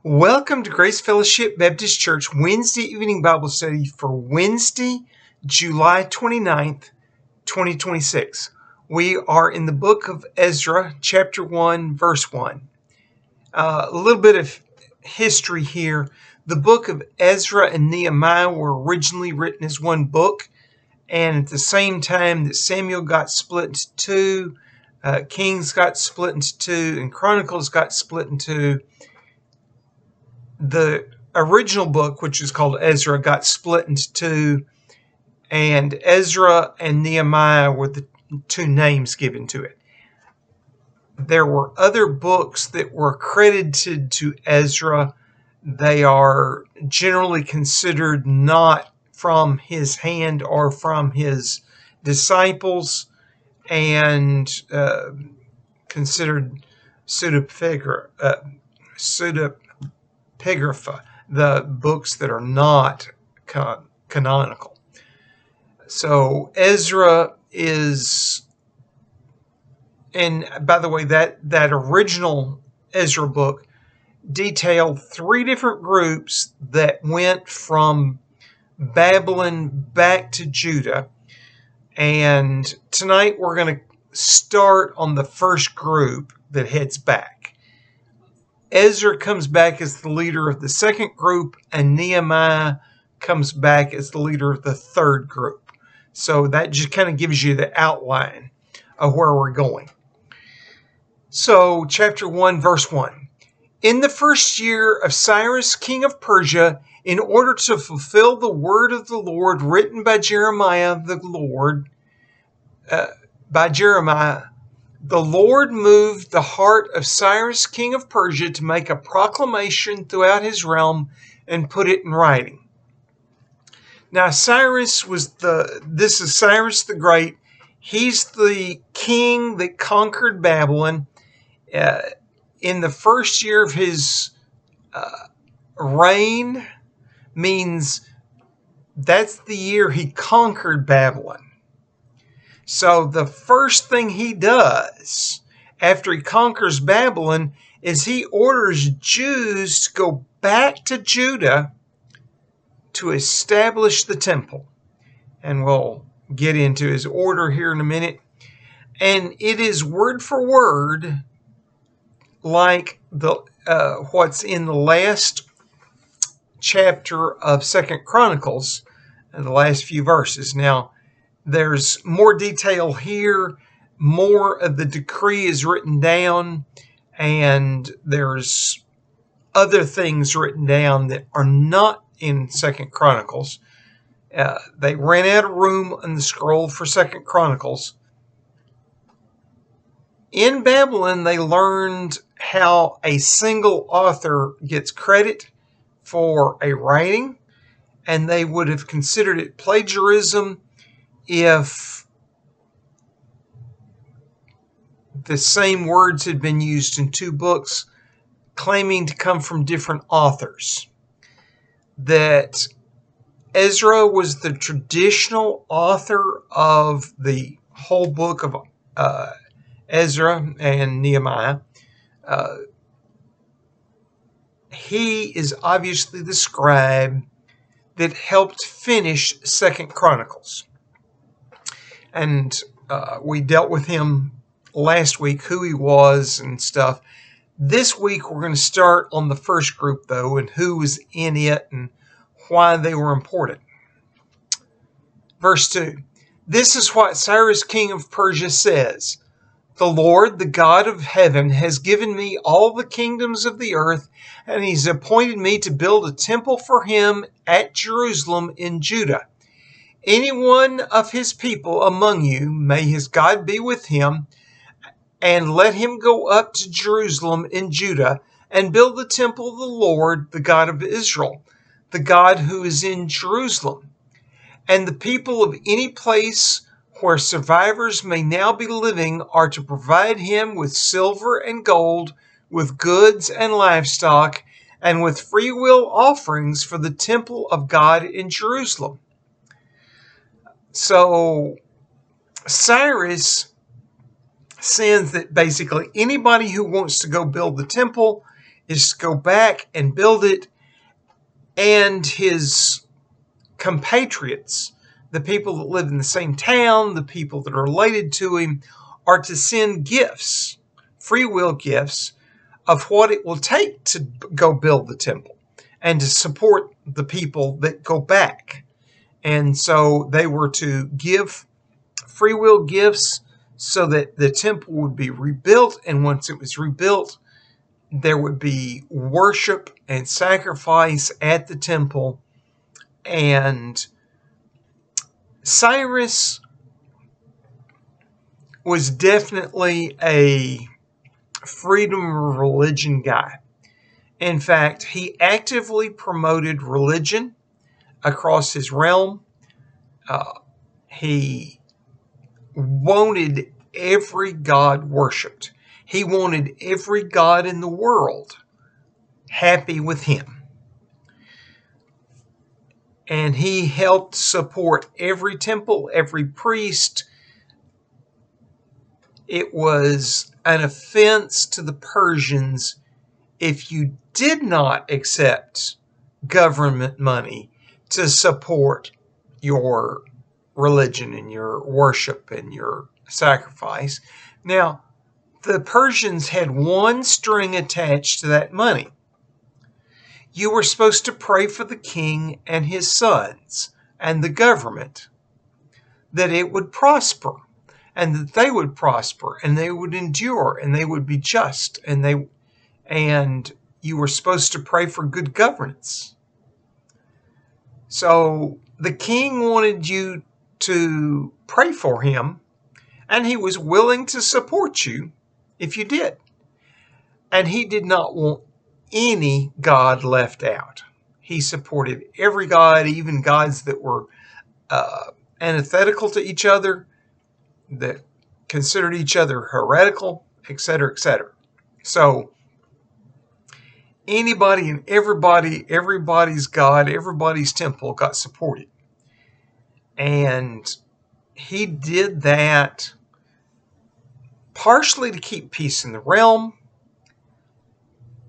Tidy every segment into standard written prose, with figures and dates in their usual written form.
Welcome to Grace Fellowship Baptist Church Wednesday evening Bible study for Wednesday, July 29th, 2026. We are in the book of Ezra, chapter 1, verse 1. A little bit of history here. The book of Ezra and Nehemiah were originally written as one book, and at the same time that Samuel got split into two, Kings got split into two, and Chronicles got split into the original book, which is called Ezra, got split into two, and Ezra and Nehemiah were the two names given to it. There were other books that were credited to Ezra. They are generally considered not from his hand or from his disciples, and considered pseudepigrapha, the books that are not canonical. So Ezra is, and by the way, that original Ezra book detailed three different groups that went from Babylon back to Judah. And tonight we're going to start on the first group that heads back. Ezra comes back as the leader of the second group, and Nehemiah comes back as the leader of the third group. So that just kind of gives you the outline of where we're going. So chapter 1, verse 1. In the first year of Cyrus, king of Persia, in order to fulfill the word of the Lord written by Jeremiah, the Lord moved the heart of Cyrus, king of Persia, to make a proclamation throughout his realm and put it in writing. Now, this is Cyrus the Great. He's the king that conquered Babylon. In the first year of his reign, means that's the year he conquered Babylon. So the first thing he does after he conquers Babylon is he orders Jews to go back to Judah to establish the temple. And we'll get into his order here in a minute. And it is word for word like what's in the last chapter of 2nd Chronicles, the last few verses. Now, there's more detail here. More of the decree is written down, and there's other things written down that are not in 2nd Chronicles. They ran out of room on the scroll for 2nd Chronicles. In Babylon, they learned how a single author gets credit for a writing, and they would have considered it plagiarism if the same words had been used in two books claiming to come from different authors. That Ezra was the traditional author of the whole book of Ezra and Nehemiah. He is obviously the scribe that helped finish 2nd Chronicles. And we dealt with him last week, who he was and stuff. This week we're going to start on the first group, though, and who was in it and why they were important. Verse 2. This is what Cyrus, king of Persia, says. The Lord, the God of heaven, has given me all the kingdoms of the earth, and he's appointed me to build a temple for him at Jerusalem in Judah. Any one of his people among you, may his God be with him, and let him go up to Jerusalem in Judah and build the temple of the Lord, the God of Israel, the God who is in Jerusalem. And the people of any place where survivors may now be living are to provide him with silver and gold, with goods and livestock, and with free will offerings for the temple of God in Jerusalem. So Cyrus sends that basically anybody who wants to go build the temple is to go back and build it, and his compatriots, the people that live in the same town, the people that are related to him, are to send gifts, free will gifts, of what it will take to go build the temple and to support the people that go back. And so they were to give free will gifts so that the temple would be rebuilt. And once it was rebuilt, there would be worship and sacrifice at the temple. And Cyrus was definitely a freedom of religion guy. In fact, he actively promoted religion across his realm. He wanted every god worshipped. He wanted every god in the world happy with him. And he helped support every temple, every priest. It was an offense to the Persians if you did not accept government money to support your religion and your worship and your sacrifice. Now, the Persians had one string attached to that money. You were supposed to pray for the king and his sons and the government, that it would prosper and that they would prosper and they would endure and they would be just, and you were supposed to pray for good governance. So the king wanted you to pray for him, and he was willing to support you if you did. And he did not want any god left out. He supported every god, even gods that were antithetical to each other, that considered each other heretical, etc., etc. So anybody and everybody's god, everybody's temple got supported. And he did that partially to keep peace in the realm,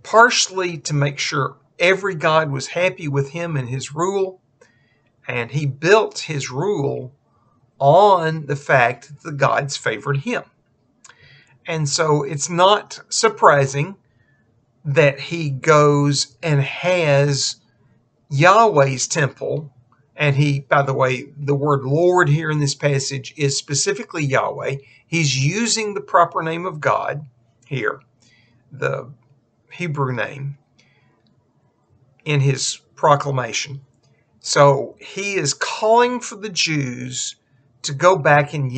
partially to make sure every god was happy with him and his rule. And he built his rule on the fact that the gods favored him. And so it's not surprising that he goes and has Yahweh's temple. And he, by the way, the word Lord here in this passage is specifically Yahweh. He's using the proper name of God here, the Hebrew name, in his proclamation. So he is calling for the Jews to go back and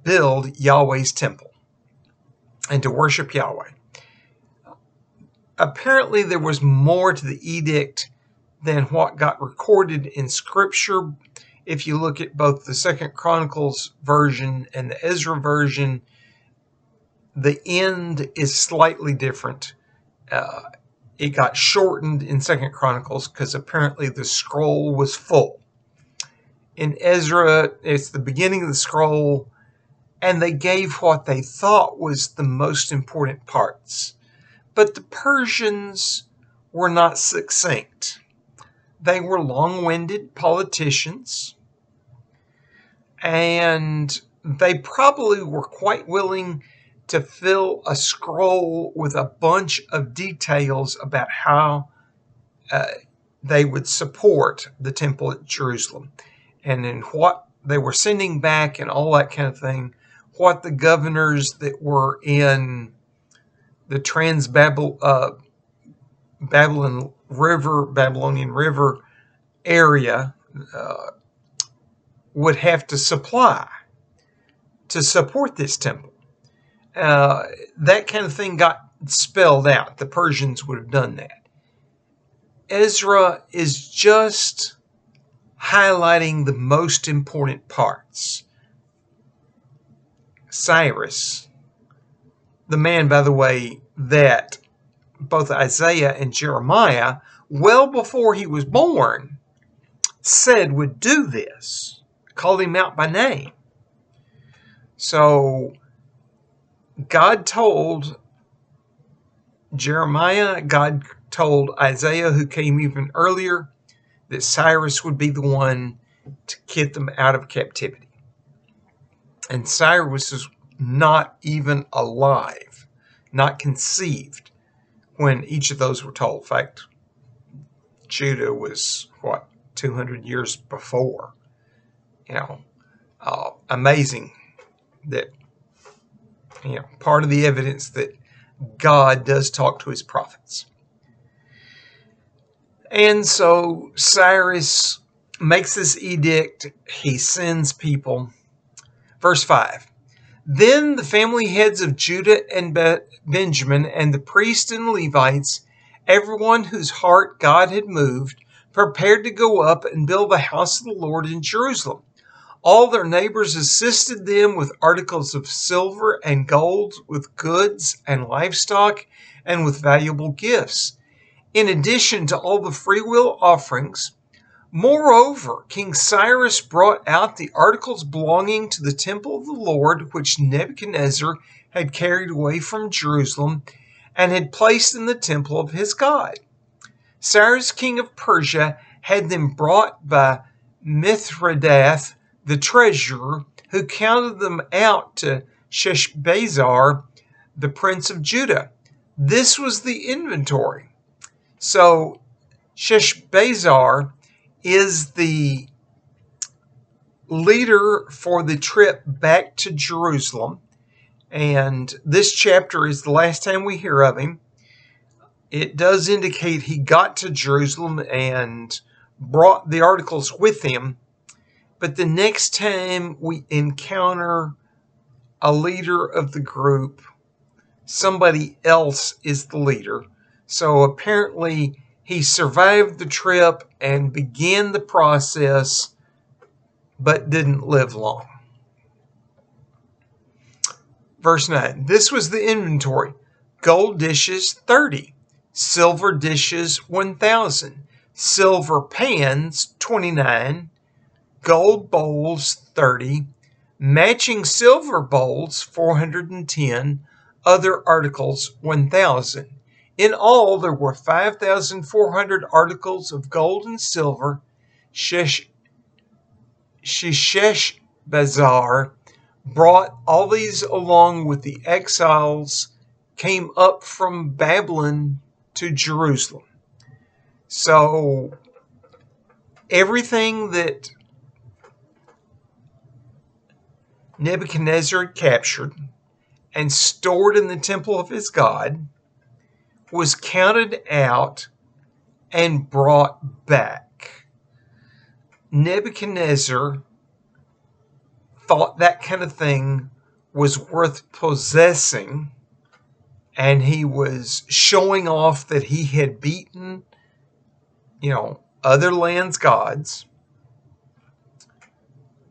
build Yahweh's temple and to worship Yahweh. Apparently there was more to the edict than what got recorded in Scripture. If you look at both the 2 Chronicles version and the Ezra version, the end is slightly different. It got shortened in 2 Chronicles because apparently the scroll was full. In Ezra, it's the beginning of the scroll, and they gave what they thought was the most important parts. But the Persians were not succinct. They were long-winded politicians, and they probably were quite willing to fill a scroll with a bunch of details about how they would support the temple at Jerusalem, and in what they were sending back and all that kind of thing, what the governors that were in the Babylonian River area would have to supply to support this temple. That kind of thing got spelled out. The Persians would have done that. Ezra is just highlighting the most important parts. Cyrus, the man, by the way, that both Isaiah and Jeremiah, well before he was born, said would do this, called him out by name. So God told Jeremiah, God told Isaiah, who came even earlier, that Cyrus would be the one to get them out of captivity. And Cyrus was not even alive, not conceived, when each of those were told. In fact, Judah was, 200 years before. Amazing that, part of the evidence that God does talk to his prophets. And so Cyrus makes this edict. He sends people. Verse 5. Then the family heads of Judah and Benjamin and the priests and Levites, everyone whose heart God had moved, prepared to go up and build the house of the Lord in Jerusalem. All their neighbors assisted them with articles of silver and gold, with goods and livestock, and with valuable gifts, in addition to all the freewill offerings. Moreover, King Cyrus brought out the articles belonging to the temple of the Lord, which Nebuchadnezzar had carried away from Jerusalem and had placed in the temple of his God. Cyrus, king of Persia, had them brought by Mithredath, the treasurer, who counted them out to Sheshbazzar, the prince of Judah. This was the inventory. So Sheshbazzar is the leader for the trip back to Jerusalem, and this chapter is the last time we hear of him. It does indicate he got to Jerusalem and brought the articles with him, but the next time we encounter a leader of the group, somebody else is the leader. So apparently he survived the trip and began the process, but didn't live long. Verse 9, this was the inventory. Gold dishes, 30. Silver dishes, 1,000. Silver pans, 29. Gold bowls, 30. Matching silver bowls, 410. Other articles, 1,000. In all, there were 5,400 articles of gold and silver. Sheshbazzar brought all these along with the exiles, came up from Babylon to Jerusalem. So everything that Nebuchadnezzar captured and stored in the temple of his God was counted out and brought back. Nebuchadnezzar thought that kind of thing was worth possessing, and he was showing off that he had beaten, other lands' gods.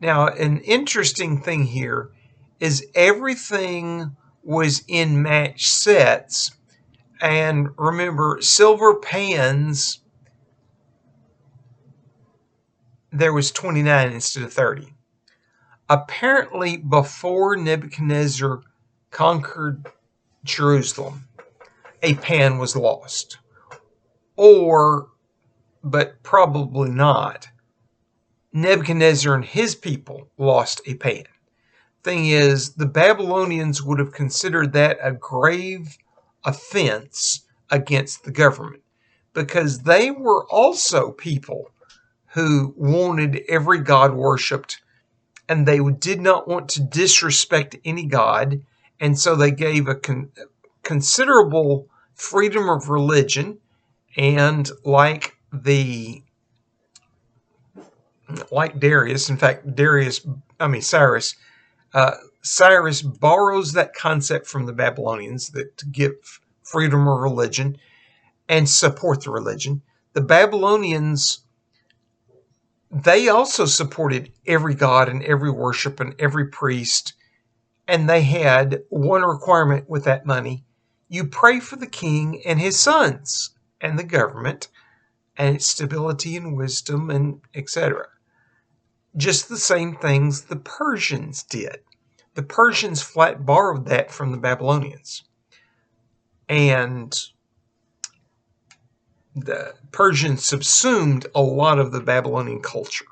Now, an interesting thing here is everything was in match sets. And remember, silver pans, there was 29 instead of 30. Apparently, before Nebuchadnezzar conquered Jerusalem, a pan was lost. But probably not, Nebuchadnezzar and his people lost a pan. Thing is, the Babylonians would have considered that a grave offense against the government, because they were also people who wanted every god worshipped, and they did not want to disrespect any god, and so they gave a considerable freedom of religion. And like Darius, in fact, Cyrus borrows that concept from the Babylonians, that to give freedom of religion and support the religion. The Babylonians, they also supported every god and every worship and every priest, and they had one requirement with that money: you pray for the king and his sons and the government and its stability and wisdom and etc. Just the same things the Persians did. The Persians flat borrowed that from the Babylonians. and the Persians subsumed a lot of the Babylonian culture.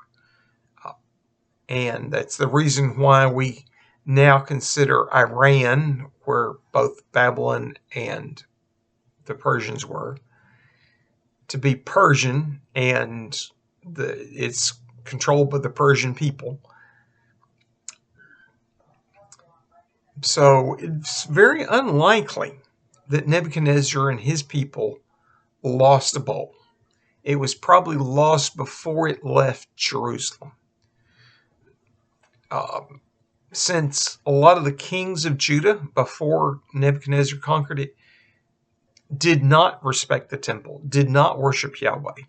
And that's the reason why we now consider Iran, where both Babylon and the Persians were, to be Persian, and it's controlled by the Persian people. So it's very unlikely that Nebuchadnezzar and his people lost the bowl. It was probably lost before it left Jerusalem. Since a lot of the kings of Judah, before Nebuchadnezzar conquered it, did not respect the temple, did not worship Yahweh.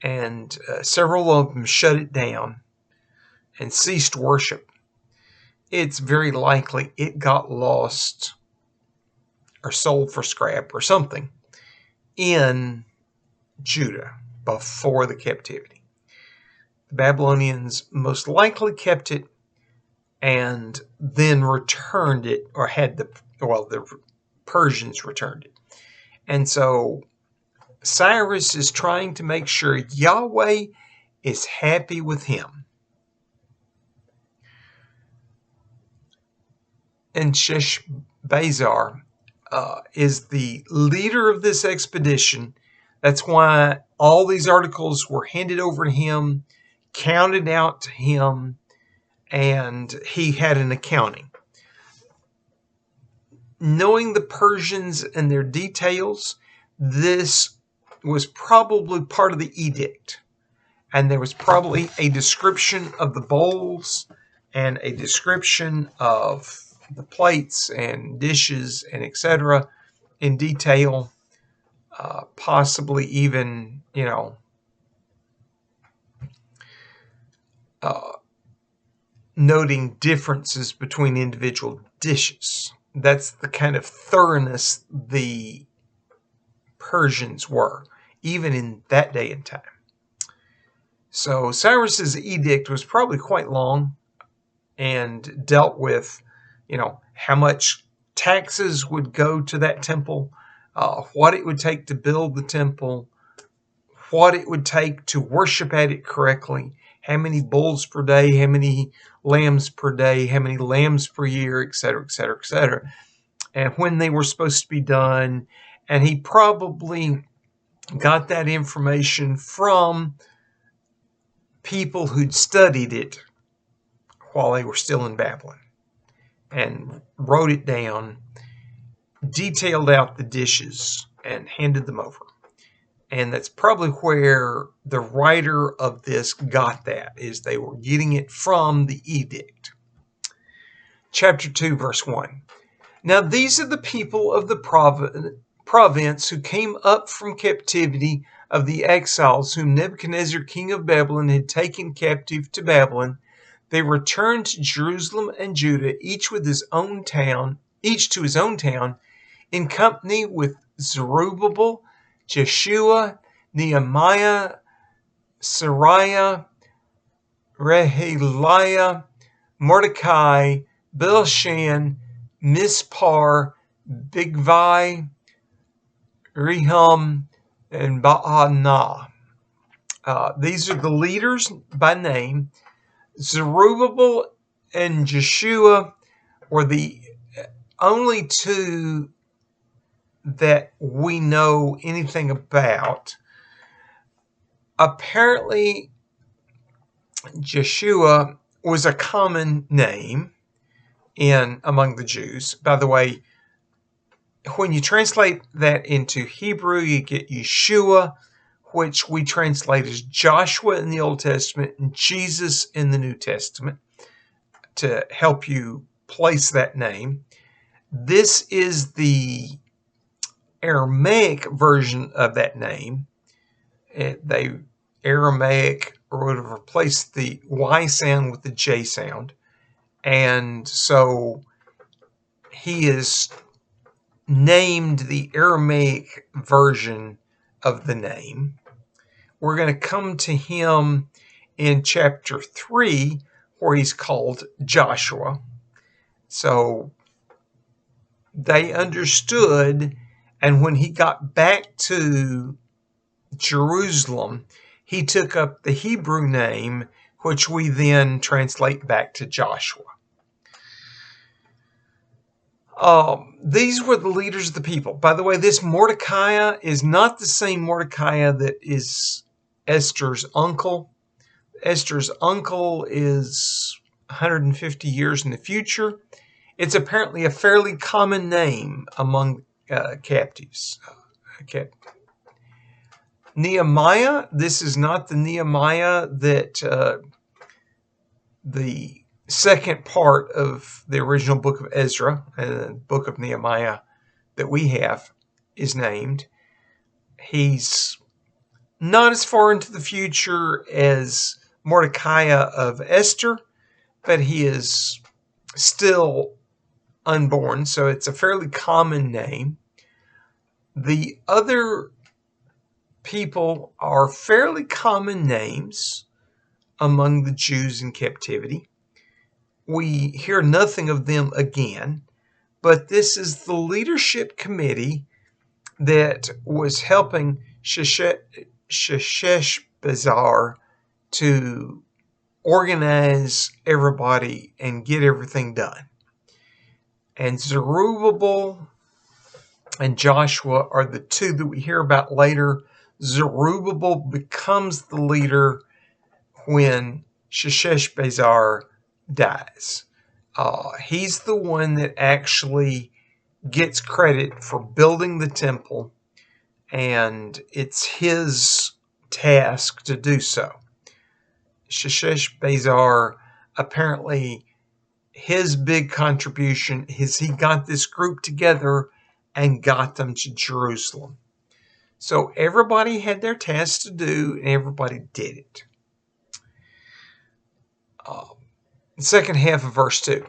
And several of them shut it down and ceased worship. It's very likely it got lost or sold for scrap or something in Judah before the captivity. The Babylonians most likely kept it and then returned it, or had the Persians returned it. And so Cyrus is trying to make sure Yahweh is happy with him. And Sheshbazzar is the leader of this expedition. That's why all these articles were handed over to him, counted out to him, and he had an accounting. Knowing the Persians and their details, this was probably part of the edict. And there was probably a description of the bowls and a description of the plates and dishes and etc. in detail, possibly even, noting differences between individual dishes. That's the kind of thoroughness the Persians were, even in that day and time. So Cyrus's edict was probably quite long and dealt with, how much taxes would go to that temple, what it would take to build the temple, what it would take to worship at it correctly, how many bulls per day, how many lambs per day, how many lambs per year, etc., etc., etc., and when they were supposed to be done. And he probably got that information from people who'd studied it while they were still in Babylon and wrote it down, detailed out the dishes, and handed them over. And that's probably where the writer of this got that, is they were getting it from the edict. Chapter 2, verse 1. Now these are the people of the province who came up from captivity of the exiles whom Nebuchadnezzar, king of Babylon, had taken captive to Babylon. They returned to Jerusalem and Judah, each to his own town, in company with Zerubbabel, Jeshua, Nehemiah, Sariah, Rehaliah, Mordecai, Bilshan, Mispar, Bigvai, Rehum, and Baanah. These are the leaders by name. Zerubbabel and Jeshua were the only two that we know anything about. Apparently, Jeshua was a common name among the Jews. By the way, when you translate that into Hebrew, you get Yeshua, which we translate as Joshua in the Old Testament and Jesus in the New Testament, to help you place that name. This is the Aramaic version of that name. Aramaic would have replaced the Y sound with the J sound. And so he is named the Aramaic version of the name. We're going to come to him in chapter 3, where he's called Joshua. So they understood And when he got back to Jerusalem, he took up the Hebrew name, which we then translate back to Joshua. These were the leaders of the people. By the way, this Mordecai is not the same Mordecai that is Esther's uncle. Esther's uncle is 150 years in the future. It's apparently a fairly common name among captives. Nehemiah, this is not the Nehemiah that the second part of the original book of Ezra, the book of Nehemiah that we have, is named. He's not as far into the future as Mordecai of Esther, but he is still unborn, so it's a fairly common name. The other people are fairly common names among the Jews in captivity. We hear nothing of them again, but this is the leadership committee that was helping Sheshbazzar to organize everybody and get everything done. And Zerubbabel and Joshua are the two that we hear about later. Zerubbabel becomes the leader when Sheshbazzar dies. He's the one that actually gets credit for building the temple, and it's his task to do so. Sheshbazzar, apparently, his big contribution is he got this group together and got them to Jerusalem. So everybody had their task to do, and everybody did it. The second half of verse 2.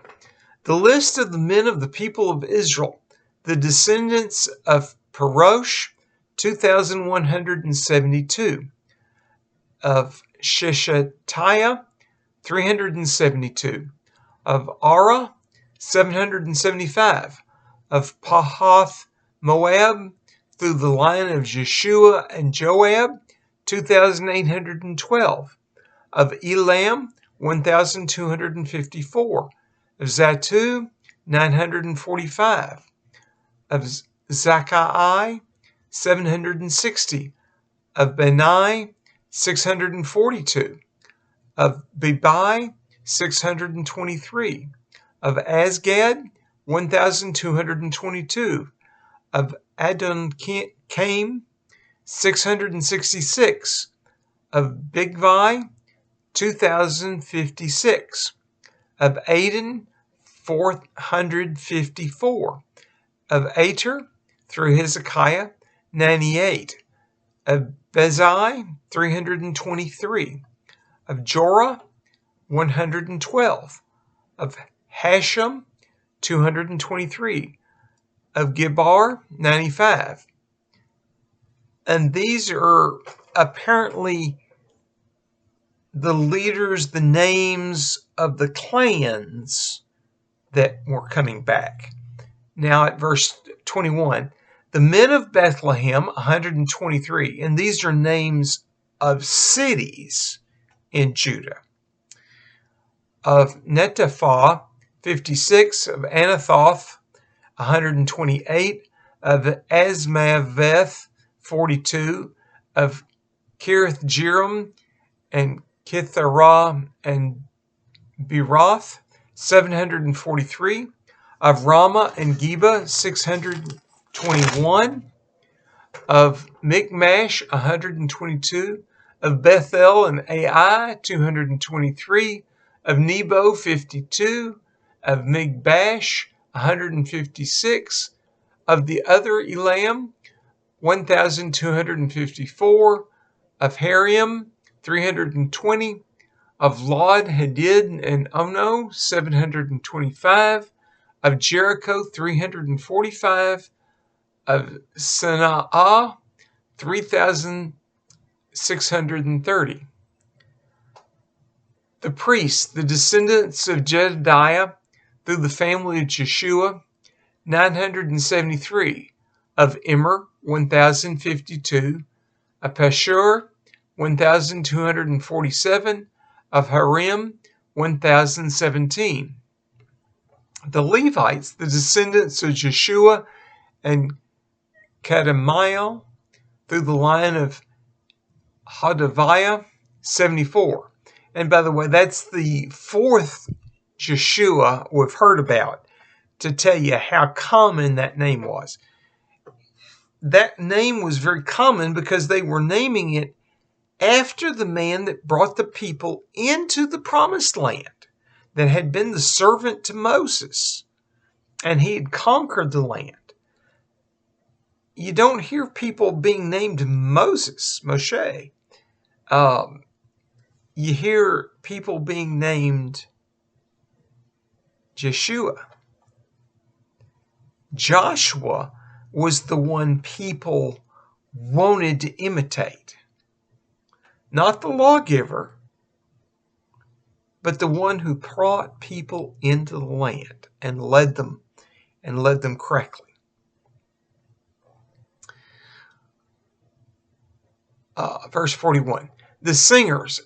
The list of the men of the people of Israel, the descendants of Perosh, 2,172. Of Sheshatiah, 372. Of Ara, 775. Of Pahath Moab, through the line of Jeshua and Joab, 2,812. Of Elam, 1,254. Of Zatu, 945. Of Zakai, 760. Of Benai, 642. Of Bebai, 623. Of Asgad, 1,222. Of Adonkaim, 666. Of Bigvai, 2,056. Of Aden, 454. Of Ater, through Hezekiah, 98. Of Bezai, 323. Of Jorah, 112. Of Hashem, 223. Of Gibar, 95. And these are apparently the leaders, the names of the clans that were coming back. Now at verse 21, the men of Bethlehem, 123, and these are names of cities in Judah. Of Netophath, 56. Of Anathoth, 128. Of Asmaveth, 42. Of Kiriath Jearim and Kitharah and Beeroth, 743. Of Ramah and Geba, 621. Of Michmash, 122. Of Bethel and Ai, 223. Of Nebo, 52. Of Migbash, 156. Of the other Elam, 1,254. Of Harium, 320. Of Lod, Hadid, and Ono, 725. Of Jericho, 345. Of Sanaa, 3,630. The priests, the descendants of Jedediah, through the family of Jeshua, 973. of Immer, 1,052, of Pashur, 1,247, of Harim, 1,017. The Levites, the descendants of Jeshua and Kadmiel, through the line of Hodaviah, 74. And by the way, that's the fourth Jeshua we've heard about to tell you how common that name was. That name was very common because they were naming it after the man that brought the people into the promised land, that had been the servant to Moses, and he had conquered the land. You don't hear people being named Moshe. You hear people being named Jeshua. Joshua was the one people wanted to imitate. Not the lawgiver, but the one who brought people into the land and led them correctly. Verse 41. The singers,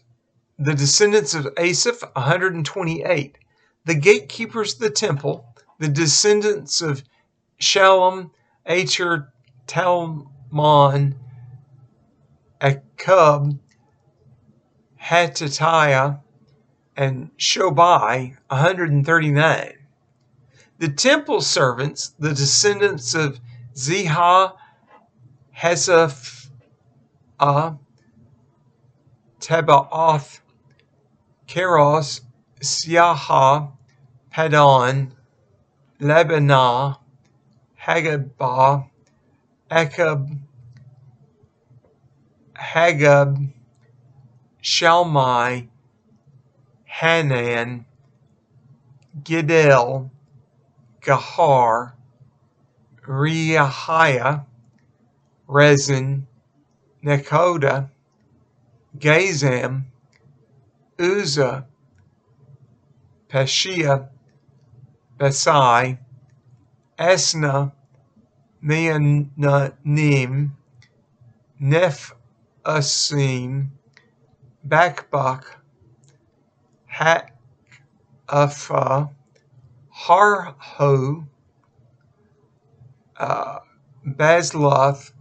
the descendants of Asaph, 128. The gatekeepers of the temple, the descendants of Shalom, Acher, Talmon, Akub, Hattitiah, and Shobai, 139. The temple servants, the descendants of Ziha, Hezephah, Tabaoth, Keros, Siaha, Padon, Lebanah, Hagabah, Akab, Hagab, Shalmai, Hanan, Gidel, Gahar, Reahiah, Rezin, Nekoda, Gazam, Uzzah, Pashia, Besai, Esna, Meonanim, Nephasim, Bakbak, Ha'afa, Harho, Basloth,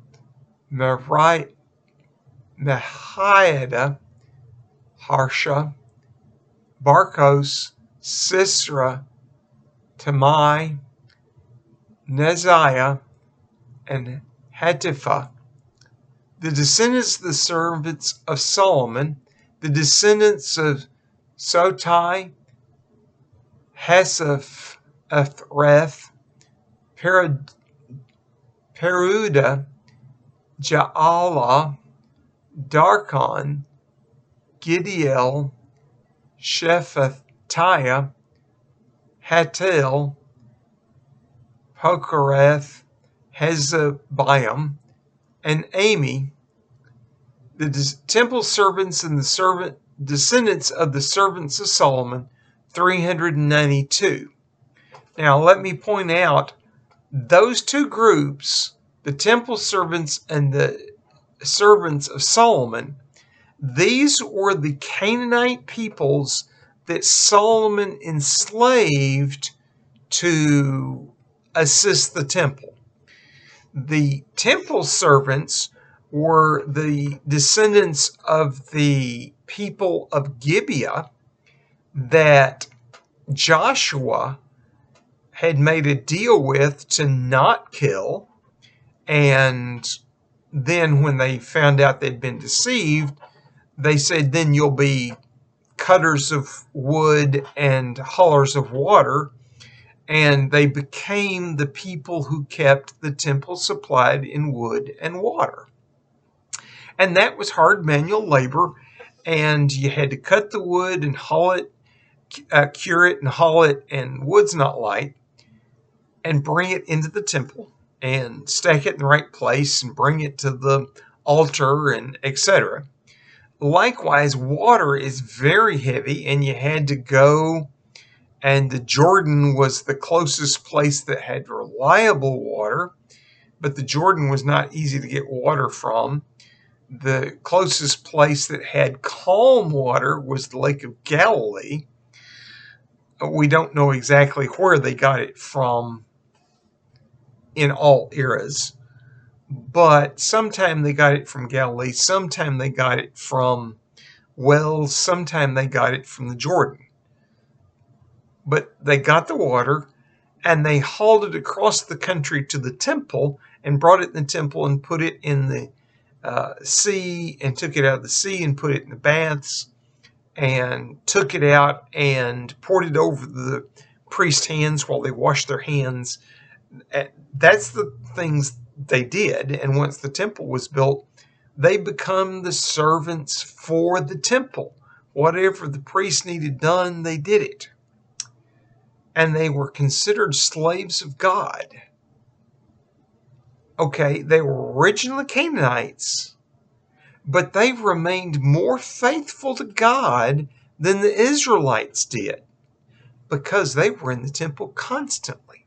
Mehiada, Harsha, Barkos, Sisra, Tamai, Neziah, and Hatipha. The descendants of the servants of Solomon, the descendants of Sotai, Hasapheth, Peruda, Ja'ala, Darkon, Gidiel, Shephatiah, Hatil, Pokereth, Hezebiam, and Amy, the temple servants and the descendants of the servants of Solomon, 392. Now let me point out those two groups, the temple servants and the servants of Solomon, these were the Canaanite peoples that Solomon enslaved to assist the temple. The temple servants were the descendants of the people of Gibeah that Joshua had made a deal with to not kill, and then when they found out they'd been deceived, they said, then you'll be cutters of wood and haulers of water, and they became the people who kept the temple supplied in wood and water. And that was hard manual labor, and you had to cut the wood and haul it, cure it and haul it, and wood's not light, and bring it into the temple and stack it in the right place and bring it to the altar and etc. Likewise, water is very heavy, and you had to go, and the Jordan was the closest place that had reliable water, but the Jordan was not easy to get water from. The closest place that had calm water was the Lake of Galilee. We don't know exactly where they got it from in all eras, but sometime they got it from Galilee, sometime they got it from wells, sometime they got it from the Jordan. But they got the water, and they hauled it across the country to the temple and brought it in the temple and put it in the sea, and took it out of the sea and put it in the baths, and took it out and poured it over the priest's hands while they washed their hands. That's the things they did. And once the temple was built, they become the servants for the temple. Whatever the priest needed done, they did it. And they were considered slaves of God. Okay, they were originally Canaanites, but they remained more faithful to God than the Israelites did, because they were in the temple constantly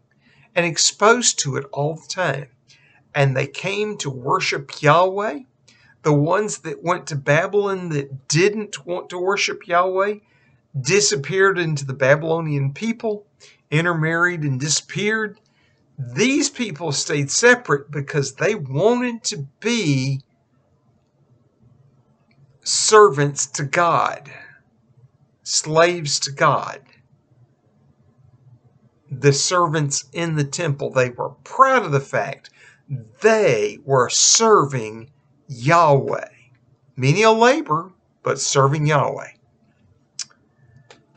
and exposed to it all the time. And they came to worship Yahweh. The ones that went to Babylon that didn't want to worship Yahweh disappeared into the Babylonian people, intermarried and disappeared. These people stayed separate because they wanted to be servants to God, slaves to God. The servants in the temple, they were proud of the fact they were serving Yahweh. Menial labor, but serving Yahweh.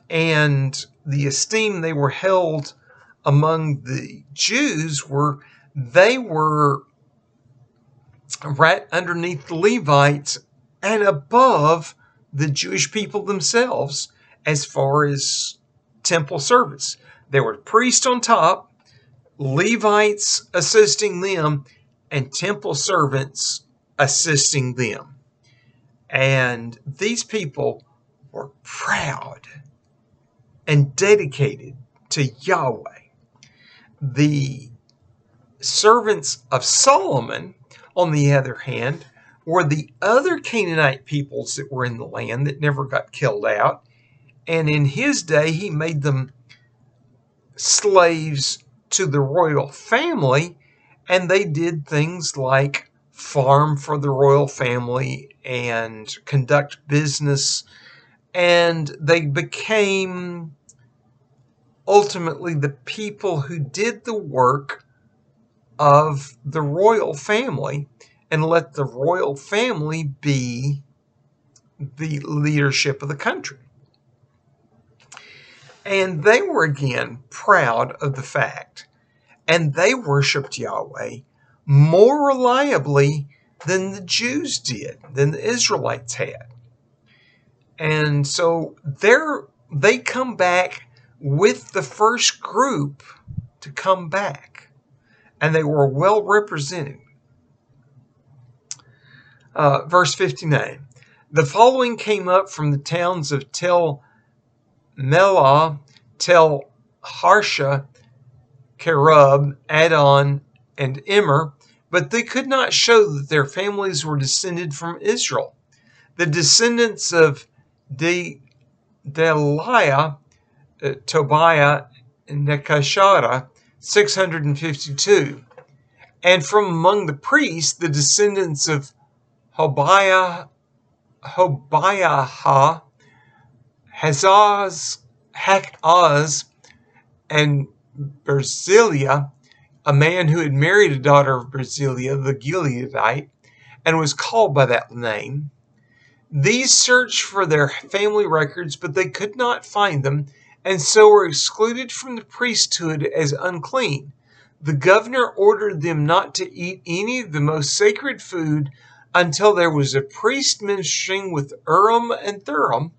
And the esteem they were held among the Jews were, they were right underneath the Levites and above the Jewish people themselves as far as temple service. There were priests on top, Levites assisting them, and temple servants assisting them. And these people were proud and dedicated to Yahweh. The servants of Solomon, on the other hand, were the other Canaanite peoples that were in the land that never got killed out. And in his day, he made them slaves to the royal family, and they did things like farm for the royal family and conduct business, and they became ultimately the people who did the work of the royal family and let the royal family be the leadership of the country. And they were again proud of the fact, and they worshiped Yahweh more reliably than the Jews did, than the Israelites had. And so they come back with the first group to come back, and they were well represented. Verse 59. The following came up from the towns of Tel Melah, Tel Harsha, Kerub, Adon, and Immer, but they could not show that their families were descended from Israel. The descendants of Deliah, Tobiah, and Nekashara, 652. And from among the priests, the descendants of Hobiah, Hakaz, and Barzillai, a man who had married a daughter of Barzillai the Gileadite, and was called by that name. These searched for their family records, but they could not find them, and so were excluded from the priesthood as unclean. The governor ordered them not to eat any of the most sacred food until there was a priest ministering with Urim and Thummim.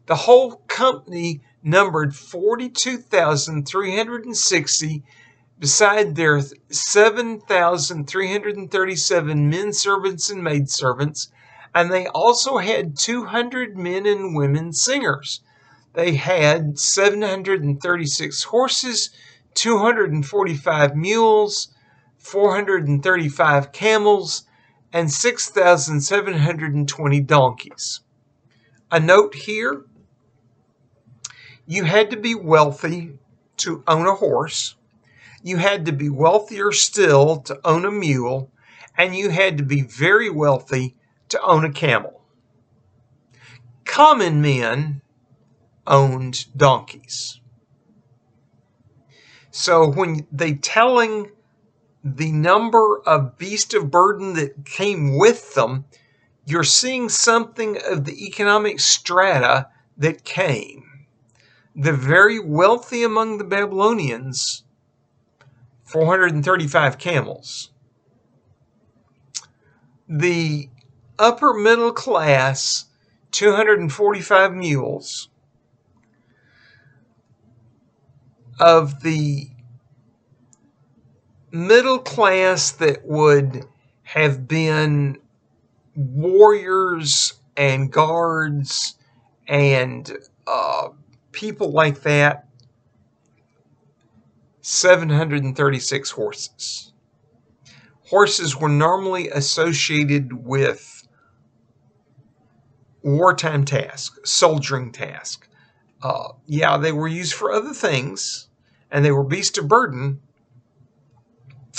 The whole company numbered 42,360, beside their 7,337 men servants and maid servants, and they also had 200 men and women singers. They had 736 horses, 245 mules, 435 camels, and 6,720 donkeys. A note here, you had to be wealthy to own a horse, you had to be wealthier still to own a mule, and you had to be very wealthy to own a camel. Common men owned donkeys. So when they telling the number of beasts of burden that came with them, you're seeing something of the economic strata that came. The very wealthy among the Babylonians, 435 camels. The upper middle class, 245 mules. Of the middle class that would have been warriors and guards and people like that, 736 horses. Horses were normally associated with wartime tasks, soldiering tasks. They were used for other things, and they were beasts of burden,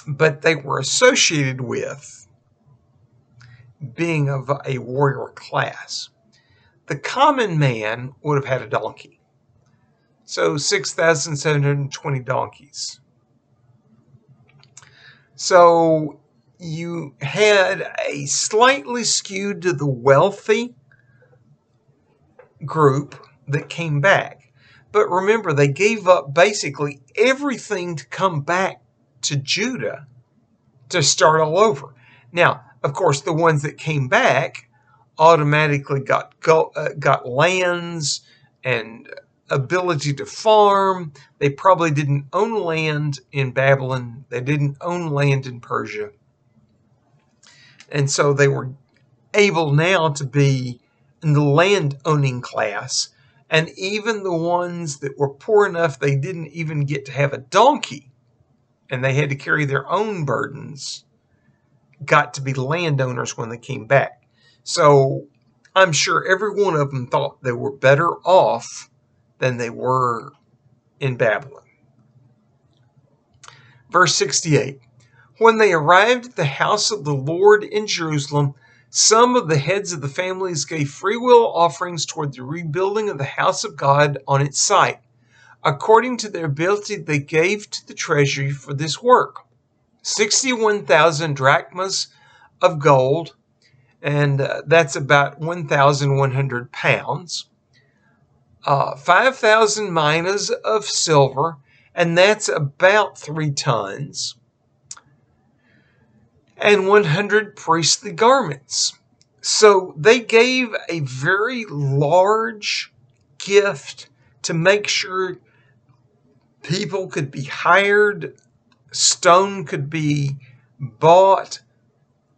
but they were associated with being of a warrior class. The common man would have had a donkey. So 6,720 donkeys. So you had a slightly skewed to the wealthy group that came back. But remember, they gave up basically everything to come back to Judah to start all over. Now, of course, the ones that came back automatically got lands and ability to farm. They probably didn't own land in Babylon. They didn't own land in Persia. And so they were able now to be in the land-owning class. And even the ones that were poor enough they didn't even get to have a donkey, and they had to carry their own burdens, got to be landowners when they came back. So I'm sure every one of them thought they were better off than they were in Babylon. Verse 68, when they arrived at the house of the Lord in Jerusalem, some of the heads of the families gave freewill offerings toward the rebuilding of the house of God on its site. According to their ability, they gave to the treasury for this work 61,000 drachmas of gold, and that's about 1,100 pounds, 5,000 minas of silver, and that's about 3 tons, and 100 priestly garments. So they gave a very large gift to make sure people could be hired, stone could be bought,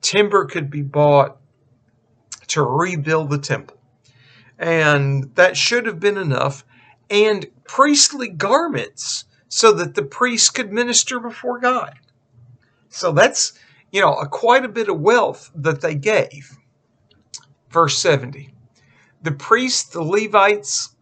timber could be bought to rebuild the temple. And that should have been enough. And priestly garments so that the priests could minister before God. So that's, quite a bit of wealth that they gave. Verse 70. The priests, the Levites,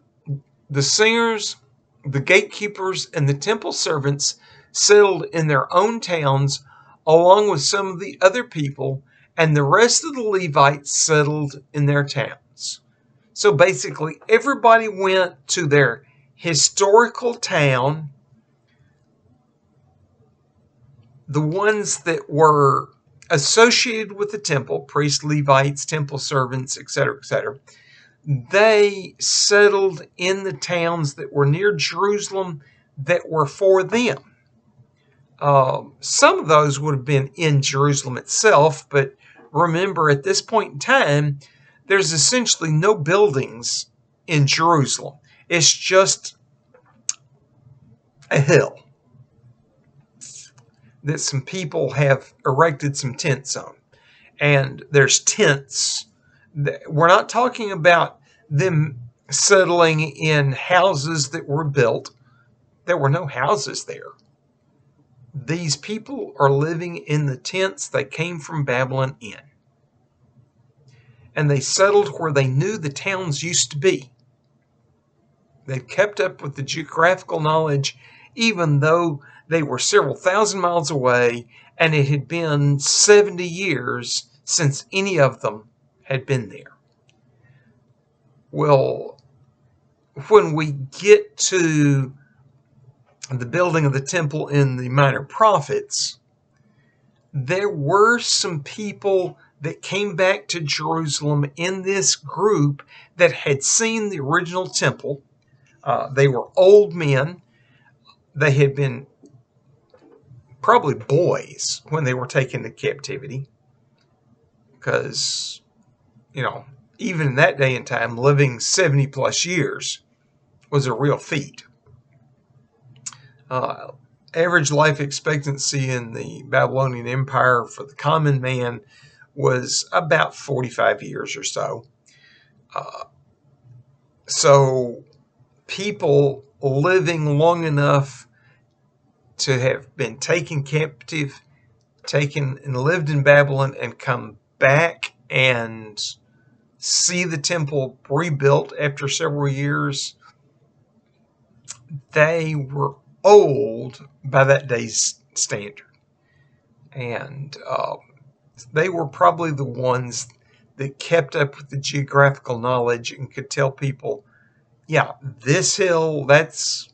the singers, the gatekeepers, and the temple servants settled in their own towns, along with some of the other people, and the rest of the Levites settled in their towns. So basically, everybody went to their historical town, the ones that were associated with the temple, priests, Levites, temple servants, etc., etc., they settled in the towns that were near Jerusalem that were for them. Some of those would have been in Jerusalem itself, but remember, at this point in time, there's essentially no buildings in Jerusalem. It's just a hill that some people have erected some tents on. And there's tents. We're not talking about them settling in houses that were built. There were no houses there. These people are living in the tents they came from Babylon in. And they settled where they knew the towns used to be. They've kept up with the geographical knowledge, even though they were several thousand miles away, and it had been 70 years since any of them had been there. Well, when we get to the building of the temple in the Minor Prophets, there were some people that came back to Jerusalem in this group that had seen the original temple. They were old men. They had been probably boys when they were taken to captivity, because, even in that day and time, living 70 plus years was a real feat. Average life expectancy in the Babylonian Empire for the common man was about 45 years or so. So people living long enough to have been taken captive, taken and lived in Babylon, and come back and see the temple rebuilt after several years, they were old by that day's standard. And they were probably the ones that kept up with the geographical knowledge and could tell people, yeah, this hill, that's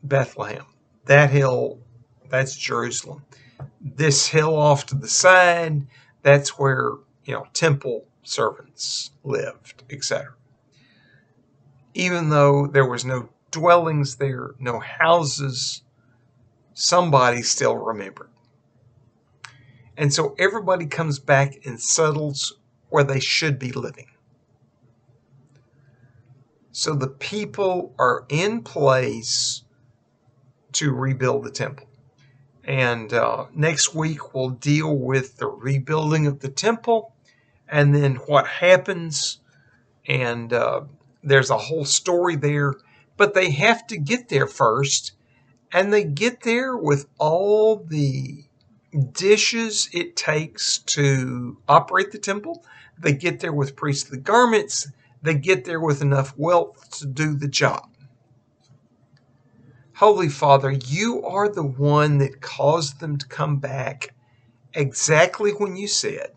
Bethlehem. That hill, that's Jerusalem. This hill off to the side, that's where, temple servants lived, etc. Even though there was no dwellings there, no houses, somebody still remembered. And so everybody comes back and settles where they should be living. So the people are in place to rebuild the temple. And next week we'll deal with the rebuilding of the temple and then what happens. And there's a whole story there. But they have to get there first. And they get there with all the dishes it takes to operate the temple. They get there with priestly garments. They get there with enough wealth to do the job. Holy Father, you are the one that caused them to come back exactly when you said.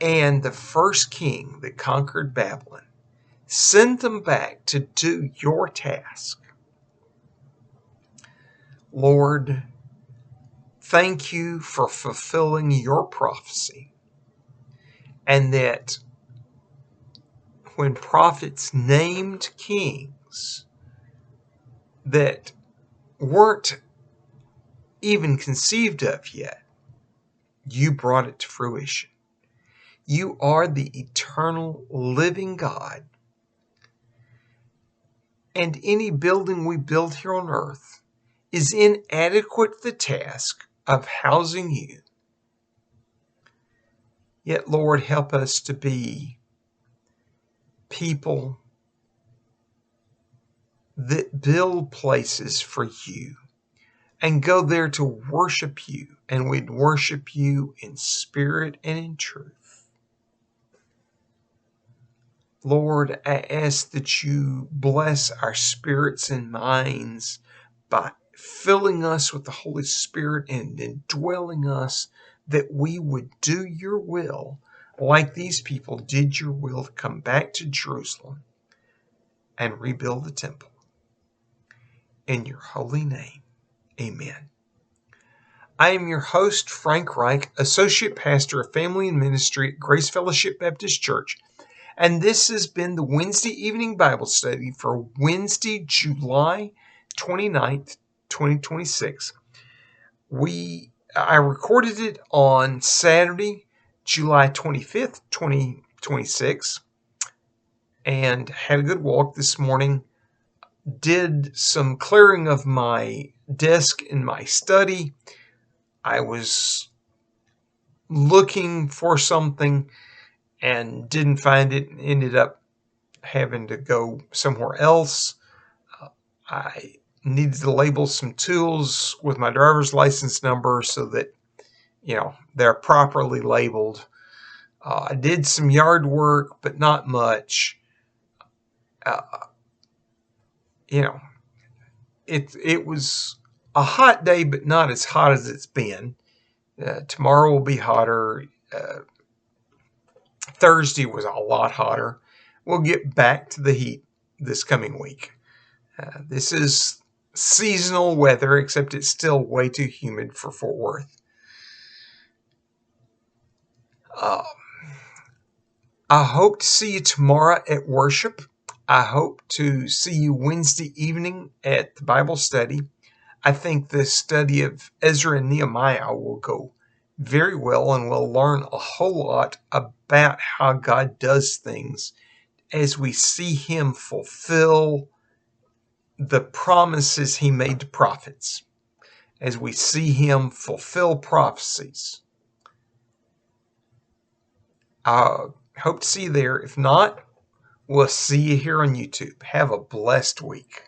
And the first king that conquered Babylon, send them back to do your task. Lord, thank you for fulfilling your prophecy, and that when prophets named kings that weren't even conceived of yet, you brought it to fruition. You are the eternal living God, and any building we build here on earth is inadequate to the task of housing you. Yet, Lord, help us to be people that build places for you and go there to worship you, and we'd worship you in spirit and in truth. Lord, I ask that you bless our spirits and minds by filling us with the Holy Spirit and indwelling us, that we would do your will like these people did your will, to come back to Jerusalem and rebuild the temple. In your holy name, amen. I am your host, Frank Reich, Associate Pastor of Family and Ministry at Grace Fellowship Baptist Church, and this has been the Wednesday evening Bible study for Wednesday, July 29th, 2026. I recorded it on Saturday, July 25th, 2026, and had a good walk this morning. Did some clearing of my desk in my study. I was looking for something and didn't find it, and ended up having to go somewhere else. I needed to label some tools with my driver's license number so that, they're properly labeled. I did some yard work, but not much. Uh, you know, it was a hot day, but not as hot as it's been. Tomorrow will be hotter. Thursday was a lot hotter. We'll get back to the heat this coming week. This is seasonal weather, except it's still way too humid for Fort Worth. I hope to see you tomorrow at worship. I hope to see you Wednesday evening at the Bible study. I think the study of Ezra and Nehemiah will go very well, and we'll learn a whole lot about how God does things as we see Him fulfill the promises He made to prophets, as we see Him fulfill prophecies. I hope to see you there. If not, we'll see you here on YouTube. Have a blessed week.